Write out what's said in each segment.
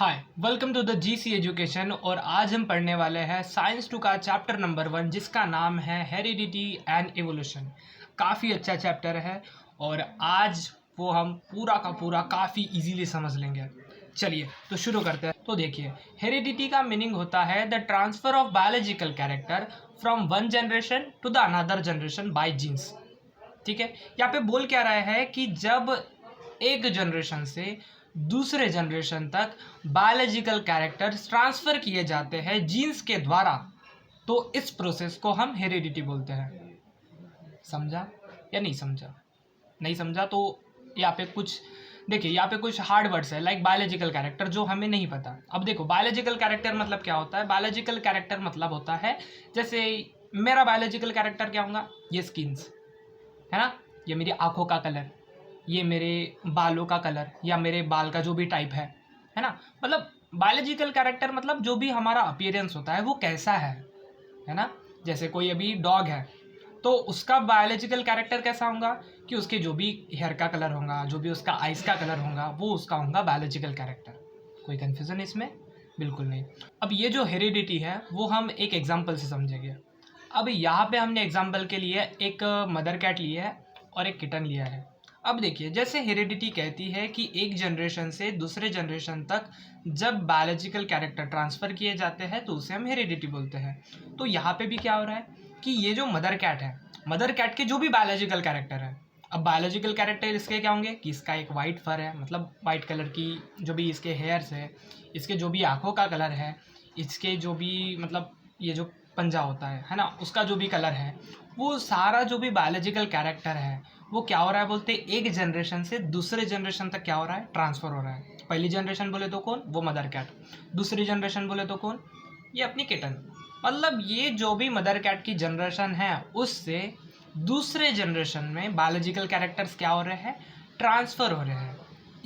Hi, welcome to the GC education. और आज हम पढ़ने वाले हैं साइंस 2 का चैप्टर नंबर 1 जिसका नाम है हेरिडिटी एंड एवोल्यूशन। काफ़ी अच्छा चैप्टर है और आज वो हम पूरा का पूरा काफ़ी इजीली समझ लेंगे। चलिए तो शुरू करते हैं। तो देखिए, हेरिडिटी का मीनिंग होता है the transfer of biological character from one generation to the another generation by genes. ठीक है, यहाँ पे बोल क्या रहा है कि जब एक जनरेशन से दूसरे जनरेशन तक बायोलॉजिकल कैरेक्टर्स ट्रांसफ़र किए जाते हैं जीन्स के द्वारा, तो इस प्रोसेस को हम हेरिडिटी बोलते हैं। समझा या नहीं समझा? नहीं समझा तो यहाँ पे कुछ देखिए, यहाँ पे कुछ हार्ड वर्ड्स है लाइक बायोलॉजिकल कैरेक्टर जो हमें नहीं पता। अब देखो, बायोलॉजिकल कैरेक्टर मतलब क्या होता है? बायोलॉजिकल कैरेक्टर मतलब होता है, जैसे मेरा बायोलॉजिकल कैरेक्टर क्या होगा? ये स्किन्स है ना, ये मेरी आंखों का कलर, ये मेरे बालों का कलर या मेरे बाल का जो भी टाइप है ना। मतलब बायोलॉजिकल कैरेक्टर मतलब जो भी हमारा अपीयरेंस होता है वो कैसा है ना। जैसे कोई अभी डॉग है तो उसका बायोलॉजिकल कैरेक्टर कैसा होगा कि उसके जो भी हेयर का कलर होगा, जो भी उसका आइज़ का कलर होगा, वो उसका होगा बायोलॉजिकल कैरेक्टर। कोई कन्फ्यूज़न इसमें? बिल्कुल नहीं। अब ये जो हेरिडिटी है वो हम एक एग्जाम्पल से समझेंगे। अब यहाँ पे हमने एग्जाम्पल के लिए एक मदर कैट लिया है और एक किटन लिया है। अब देखिए, जैसे हेरिडिटी कहती है कि एक जनरेशन से दूसरे जनरेशन तक जब बायोलॉजिकल कैरेक्टर ट्रांसफ़र किए जाते हैं तो उसे हम हेरिडिटी बोलते हैं। तो यहाँ पे भी क्या हो रहा है कि ये जो मदर कैट है, मदर कैट के जो भी बायोलॉजिकल कैरेक्टर है, अब बायोलॉजिकल कैरेक्टर इसके क्या होंगे कि इसका एक वाइट फर है, मतलब वाइट कलर की जो भी इसके हेयर्स है, इसके जो भी आँखों का कलर है, इसके जो भी मतलब ये जो पंजा होता है ना, उसका जो भी कलर है, वो सारा जो भी बायोलॉजिकल कैरेक्टर है वो क्या हो रहा है बोलते, एक जनरेशन से दूसरे जनरेशन तक क्या हो रहा है? ट्रांसफ़र हो रहा है। पहली जनरेशन बोले तो कौन? वो मदर कैट। दूसरी जनरेशन बोले तो कौन? ये अपनी किटन। मतलब ये जो भी मदर कैट की जनरेशन है उससे दूसरे जनरेशन में बायोलॉजिकल कैरेक्टर्स क्या हो रहे हैं? ट्रांसफ़र हो रहे हैं।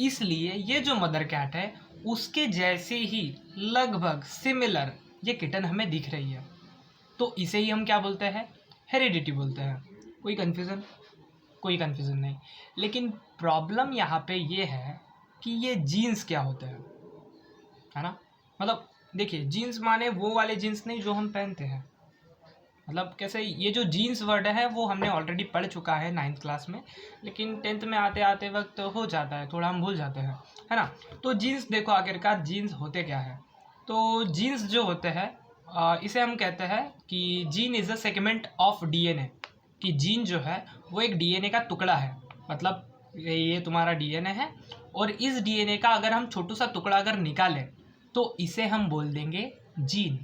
इसलिए ये जो मदर कैट है उसके जैसे ही लगभग सिमिलर ये किटन हमें दिख रही है, तो इसे ही हम क्या बोलते हैं? हेरिडिटी बोलते हैं। कोई कन्फ्यूज़न? कोई कन्फ्यूज़न नहीं। लेकिन प्रॉब्लम यहाँ पे ये है कि ये जीन्स क्या होते हैं, है ना। मतलब देखिए, जीन्स माने वो वाले जीन्स नहीं जो हम पहनते हैं। मतलब कैसे, ये जो जीन्स वर्ड है वो हमने ऑलरेडी पढ़ चुका है 9th क्लास में, लेकिन 10th में आते आते वक्त हो जाता है, थोड़ा हम भूल जाते हैं, है ना। तो जीन्स देखो, आखिरकार जीन्स होते क्या है? तो जीन्स जो होते हैं इसे हम कहते हैं कि gene is a segment of DNA. कि जीन जो है वो एक डीएनए का टुकड़ा है। मतलब ये तुम्हारा डीएनए है और इस डीएनए का अगर हम छोटू सा टुकड़ा अगर निकालें तो इसे हम बोल देंगे जीन।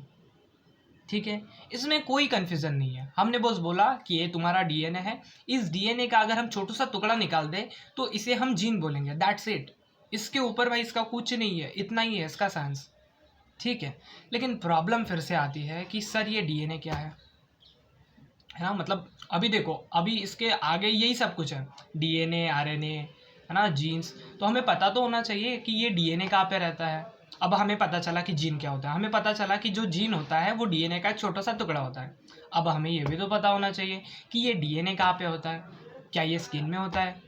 ठीक है, इसमें कोई कन्फ्यूज़न नहीं है। हमने बस बोला कि ये तुम्हारा डीएनए है, इस डीएनए का अगर हम छोटू सा टुकड़ा निकाल दें तो इसे हम जीन बोलेंगे, दैट्स इट। इसके ऊपर भाई इसका कुछ नहीं है, इतना ही है इसका साइंस। ठीक है, लेकिन प्रॉब्लम फिर से आती है कि सर ये डीएनए क्या है ना। मतलब अभी देखो, अभी इसके आगे यही सब कुछ है, डीएनए, आरएनए, है ना, जीन्स। तो हमें पता तो होना चाहिए कि ये डीएनए कहाँ पे रहता है। अब हमें पता चला कि जीन क्या होता है, हमें पता चला कि जो जीन होता है वो डीएनए का एक छोटा सा टुकड़ा होता है। अब हमें ये भी तो पता होना चाहिए कि ये डीएनए कहाँ पे होता है। क्या ये स्किन में होता है?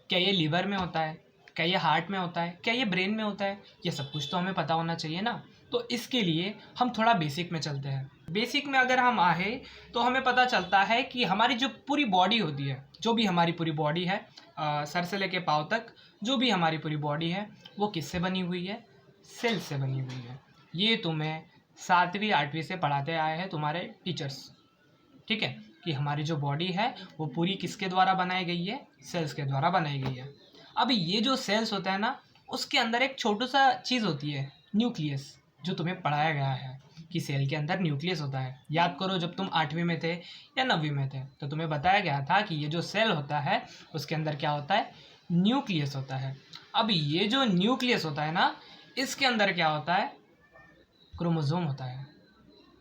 क्या ये लीवर में होता है? क्या ये हार्ट में होता है? क्या ये ब्रेन में होता है? ये सब कुछ तो हमें पता होना चाहिए ना। तो इसके लिए हम थोड़ा बेसिक में चलते हैं। बेसिक में अगर हम आए तो हमें पता चलता है कि हमारी जो पूरी बॉडी होती है, जो भी हमारी पूरी बॉडी है, सर से लेके पाँव तक जो भी हमारी पूरी बॉडी है वो किससे बनी हुई है? सेल से बनी हुई है। ये तुम्हें 7वीं 8वीं से पढ़ाते आए हैं तुम्हारे टीचर्स। ठीक है, कि हमारी जो बॉडी है वो पूरी किसके द्वारा बनाई गई है? सेल्स के द्वारा बनाई गई है। अब ये जो सेल्स होता है ना, उसके अंदर एक छोटू सा चीज़ होती है, न्यूक्लियस, जो तुम्हें पढ़ाया गया है कि सेल के अंदर न्यूक्लियस होता है। याद करो, जब तुम 8वीं में थे या 9वीं में थे तो तुम्हें बताया गया था कि ये जो सेल होता है उसके अंदर क्या होता है? न्यूक्लियस होता है। अब ये जो न्यूक्लियस होता है ना, इसके अंदर क्या होता है? क्रोमोसोम होता है।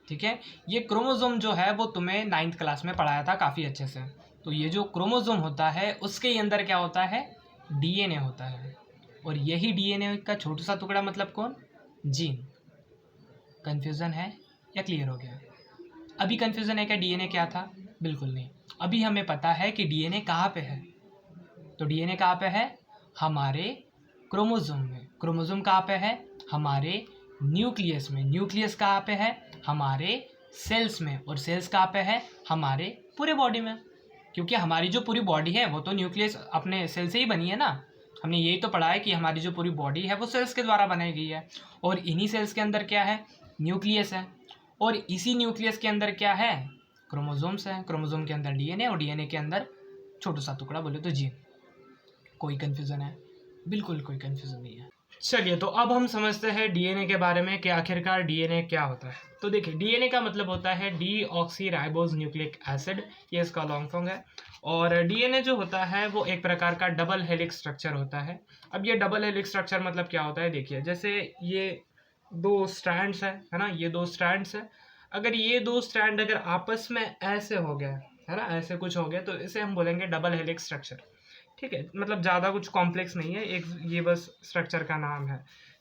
ठीक है, ये क्रोमोसोम जो है वो तुम्हें 9th क्लास में पढ़ाया था काफ़ी अच्छे से। तो ये जो क्रोमोसोम होता है उसके अंदर क्या होता है? डीएनए होता है। और यही डीएनए का छोटा सा टुकड़ा मतलब कौन? जीन। कन्फ्यूज़न है या क्लियर हो गया? अभी कन्फ्यूज़न है क्या डीएनए क्या था? बिल्कुल नहीं। अभी हमें पता है कि डीएनए कहाँ पे है। तो डीएनए कहाँ पे है? हमारे क्रोमोसोम में। क्रोमोसोम कहाँ पे है? हमारे न्यूक्लियस में। न्यूक्लियस कहाँ पे है? हमारे सेल्स में। और सेल्स कहाँ पे है? हमारे पूरे बॉडी में। क्योंकि हमारी जो पूरी बॉडी है वो तो न्यूक्लियस अपने सेल से ही बनी है ना। हमने यही तो पढ़ा है कि हमारी जो पूरी बॉडी है वो सेल्स के द्वारा बनाई गई है। और इन्हीं सेल्स के अंदर क्या है? न्यूक्लियस है। और इसी न्यूक्लियस के अंदर क्या है? क्रोमोसोम्स है। क्रोमोसोम के अंदर डीएनए, और डीएनए के अंदर छोटा सा टुकड़ा बोले तो जीन। कोई कन्फ्यूज़न है? बिल्कुल कोई कन्फ्यूज़न नहीं है। चलिए, तो अब हम समझते हैं डीएनए के बारे में कि आखिरकार डीएनए क्या होता है। तो देखिए, डीएनए का मतलब होता है डीऑक्सीराइबोज न्यूक्लिक एसिड, ये इसका लॉन्ग फॉर्म है। और डीएनए जो होता है वो एक प्रकार का डबल हेलिक्स स्ट्रक्चर होता है। अब ये डबल हेलिक्स स्ट्रक्चर मतलब क्या होता है? देखिए, जैसे ये दो स्ट्रैंड्स है ना, ये दो स्ट्रैंड्स है। अगर ये दो स्ट्रैंड अगर आपस में ऐसे हो गया है ना, ऐसे कुछ हो गया, तो इसे हम बोलेंगे डबल हेलिक्स स्ट्रक्चर। ठीक है, मतलब ज़्यादा कुछ कॉम्प्लेक्स नहीं है, एक ये बस स्ट्रक्चर का नाम है।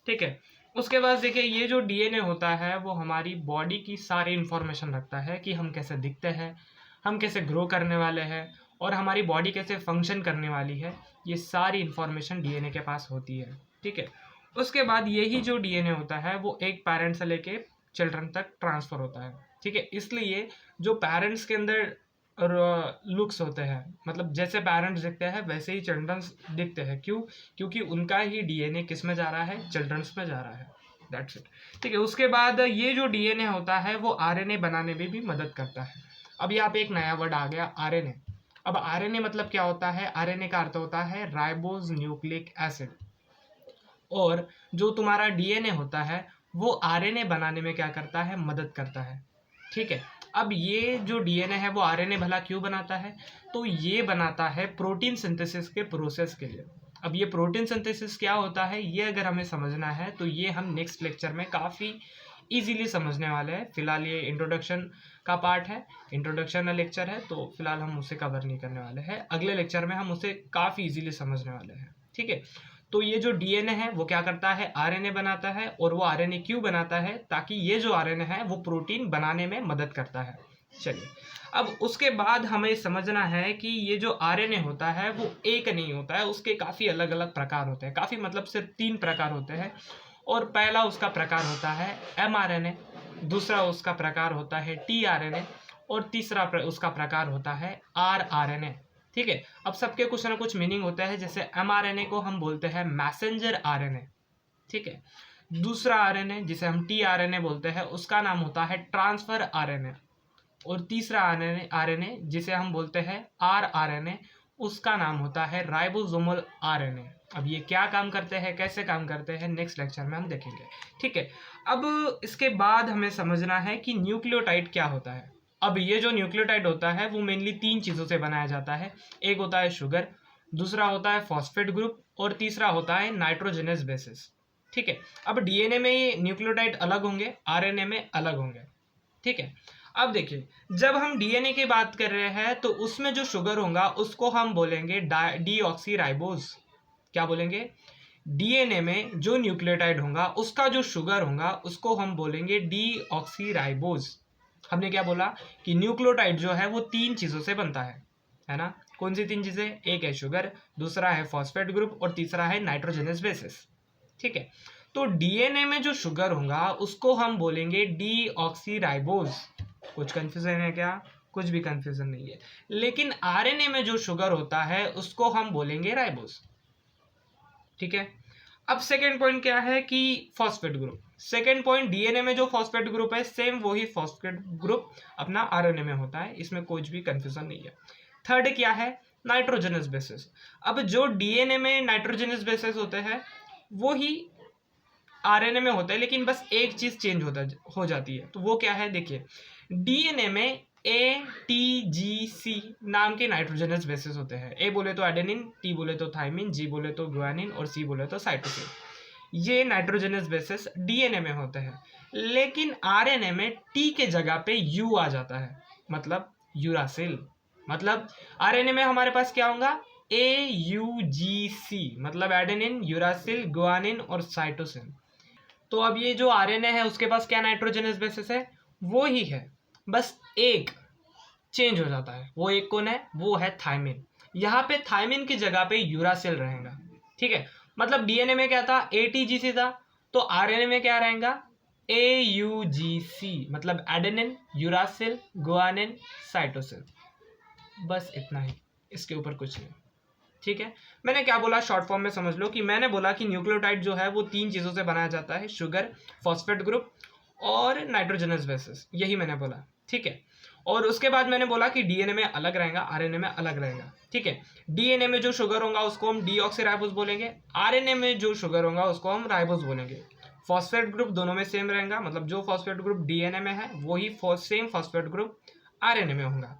ठीक है, उसके बाद देखिए, ये जो डीएनए होता है वो हमारी बॉडी की सारी इन्फॉर्मेशन रखता है कि हम कैसे दिखते हैं, हम कैसे ग्रो करने वाले हैं, और हमारी बॉडी कैसे फंक्शन करने वाली है। ये सारी इन्फॉर्मेशन डीएनए के पास होती है। ठीक है, उसके बाद यही जो डीएनए होता है वो एक पेरेंट से लेके चिल्ड्रन तक ट्रांसफ़र होता है। ठीक है, इसलिए जो पेरेंट्स के अंदर लुक्स होते हैं, मतलब जैसे पेरेंट्स दिखते हैं वैसे ही चिल्ड्रंस दिखते हैं। क्यों? क्योंकि उनका ही डीएनए किस में जा रहा है? चिल्ड्रंस में जा रहा है। That's it. ठीक है, उसके बाद ये जो डीएनए होता है वो आरएनए बनाने में भी मदद करता है। अब यहाँ पे एक नया वर्ड आ गया, आरएनए। अब आरएनए मतलब क्या होता है? आरएनए का अर्थ होता है राइबोज न्यूक्लिक एसिड। और जो तुम्हारा डीएनए होता है वो आरएनए बनाने में क्या करता है? मदद करता है। ठीक है, अब ये जो डीएनए है वो आरएनए भला क्यों बनाता है? तो ये बनाता है प्रोटीन सिंथेसिस के प्रोसेस के लिए। अब ये प्रोटीन सिंथेसिस क्या होता है, ये अगर हमें समझना है तो ये हम नेक्स्ट लेक्चर में काफ़ी इजीली समझने वाले हैं। फिलहाल ये इंट्रोडक्शन का पार्ट है, इंट्रोडक्शन लेक्चर है, तो फिलहाल हम उसे कवर नहीं करने वाले हैं। अगले लेक्चर में हम उसे काफ़ी इजीली समझने वाले हैं। ठीक है, तो ये जो डीएनए है वो क्या करता है? आरएनए बनाता है। और वो आरएनए क्यों बनाता है? ताकि ये जो आरएनए है वो प्रोटीन बनाने में मदद करता है। चलिए, अब उसके बाद हमें समझना है कि ये जो आरएनए होता है वो एक नहीं होता है, उसके काफ़ी अलग अलग प्रकार होते हैं। काफ़ी मतलब सिर्फ 3 प्रकार होते हैं। और पहला उसका प्रकार होता है एमआरएनए, दूसरा उसका प्रकार होता है टीआरएनए, और तीसरा उसका प्रकार होता है आरआरएनए। ठीक है, अब सबके कुछ ना कुछ मीनिंग होता है। जैसे एमआरएनए को हम बोलते हैं मैसेंजर आरएनए। ठीक है, दूसरा आरएनए जिसे हम टीआरएनए बोलते हैं उसका नाम होता है ट्रांसफर आरएनए। और तीसरा आरएनए जिसे हम बोलते हैं आरआरएनए, उसका नाम होता है राइबोसोमल आरएनए। अब ये क्या काम करते हैं, कैसे काम करते हैं, नेक्स्ट लेक्चर में हम देखेंगे। ठीक है, अब इसके बाद हमें समझना है कि न्यूक्लियोटाइड क्या होता है। अब ये जो न्यूक्लियोटाइड होता है वो मेनली 3 चीज़ों से बनाया जाता है। एक होता है शुगर, दूसरा होता है फॉस्फेट ग्रुप, और तीसरा होता है नाइट्रोजनस बेसिस। ठीक है, अब डीएनए में ये न्यूक्लियोटाइड अलग होंगे, आरएनए में अलग होंगे। ठीक है, अब देखिए, जब हम डीएनए की बात कर रहे हैं तो उसमें जो शुगर होगा उसको हम बोलेंगे डीऑक्सीराइबोज। क्या बोलेंगे? डीएनए में जो न्यूक्लियोटाइड होगा उसका जो शुगर होगा उसको हम बोलेंगे डीऑक्सीराइबोज। हमने क्या बोला कि न्यूक्लियोटाइड जो है वो 3 चीज़ों से बनता है ना। कौन सी 3 चीज़ें? एक है शुगर, दूसरा है फॉस्फेट ग्रुप, और तीसरा है नाइट्रोजनस बेसिस। ठीक है, तो डीएनए में जो शुगर होगा उसको हम बोलेंगे डीऑक्सीराइबोज। कुछ कंफ्यूजन है क्या? कुछ भी कंफ्यूजन नहीं है। लेकिन आरएनए में जो शुगर होता है उसको हम बोलेंगे राइबोज। ठीक है, अब सेकेंड पॉइंट क्या है कि phosphate group. Second point, DNA में जो फॉस्फेट ग्रुप है सेम वही फॉस्फेट ग्रुप अपना आरएनए में होता है, इसमें कुछ भी कंफ्यूजन नहीं है। थर्ड क्या है? Nitrogenous bases. अब जो डीएनए में नाइट्रोजनस बेसिस होते हैं वो ही आरएनए में होता है, लेकिन बस एक चीज चेंज हो जाती है। तो वो क्या है? देखिए, डीएनए में ATGC नाम के नाइट्रोजनस बेसिस होते हैं। ए बोले तो एडेनिन, टी बोले तो थाइमिन, जी बोले तो गुआनिन, और सी बोले तो साइटोसिन। ये नाइट्रोजनस बेसिस डीएनए में होते हैं। लेकिन आरएनए में टी के जगह पे यू आ जाता है, मतलब यूरासिल। मतलब आरएनए में हमारे पास क्या होगा? AUGC, मतलब एडेनिन, यूरासिल, गुआनिन और साइटोसिन। तो अब ये जो आरएनए है उसके पास क्या नाइट्रोजनस बेसिस है? वो ही है, बस एक चेंज हो जाता है। वो एक कौन है? वो है थाइमिन। यहाँ पे थाइमिन की जगह पे यूरासिल रहेगा। ठीक है, मतलब डीएनए में क्या था? ATGC था, तो आरएनए में क्या रहेगा, AUGC, मतलब एडेनिन, यूरासिल, गुआनिन, साइटोसिन। बस इतना ही, इसके ऊपर कुछ नहीं। ठीक है, मैंने क्या बोला शॉर्ट फॉर्म में समझ लो कि मैंने बोला कि न्यूक्लियोटाइड जो है वो 3 चीज़ों से बनाया जाता है, शुगर, फॉस्फेट ग्रुप और नाइट्रोजनस बेसिस, यही मैंने बोला। ठीक है, और उसके बाद मैंने बोला कि डीएनए में अलग रहेगा, आरएनए में अलग रहेगा। ठीक है, डीएनए में जो शुगर होगा उसको हम डीऑक्सीराइबोस बोलेंगे, आरएनए में जो शुगर होगा उसको हम राइबोस बोलेंगे। फॉस्फेट ग्रुप दोनों में सेम रहेगा, मतलब जो फॉस्फेट ग्रुप डीएनए में है वही सेम फॉस्फेट ग्रुप आरएनए में होगा।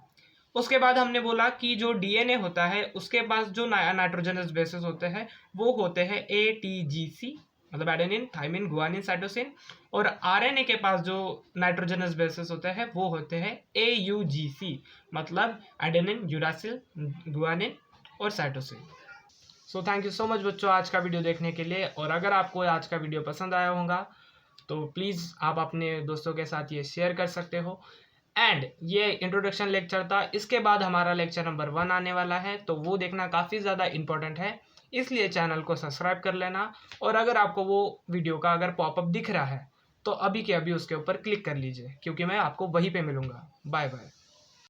उसके बाद हमने बोला कि जो डीएनए होता है उसके पास जो नाइट्रोजनस बेसिस होते हैं वो होते हैं ATGC, मतलब एडेनिन, थाइमिन, गुआनिन, साइटोसिन, और आरएनए के पास जो नाइट्रोजनस बेसिस होते हैं वो होते हैं AUGC, मतलब एडेनिन, यूरासिल, गुआनिन और cytosine. So thank you so much बच्चों आज का वीडियो देखने के लिए, और अगर आपको आज का वीडियो पसंद आया होगा तो प्लीज़ आप अपने दोस्तों के साथ ये शेयर कर सकते हो। एंड ये इंट्रोडक्शन लेक्चर था, इसके बाद हमारा लेक्चर नंबर 1 आने वाला है, तो वो देखना काफ़ी ज़्यादा इंपॉर्टेंट है, इसलिए चैनल को सब्सक्राइब कर लेना। और अगर आपको वो वीडियो का अगर पॉपअप दिख रहा है तो अभी के अभी उसके ऊपर क्लिक कर लीजिए, क्योंकि मैं आपको वहीं पे मिलूँगा। Bye bye.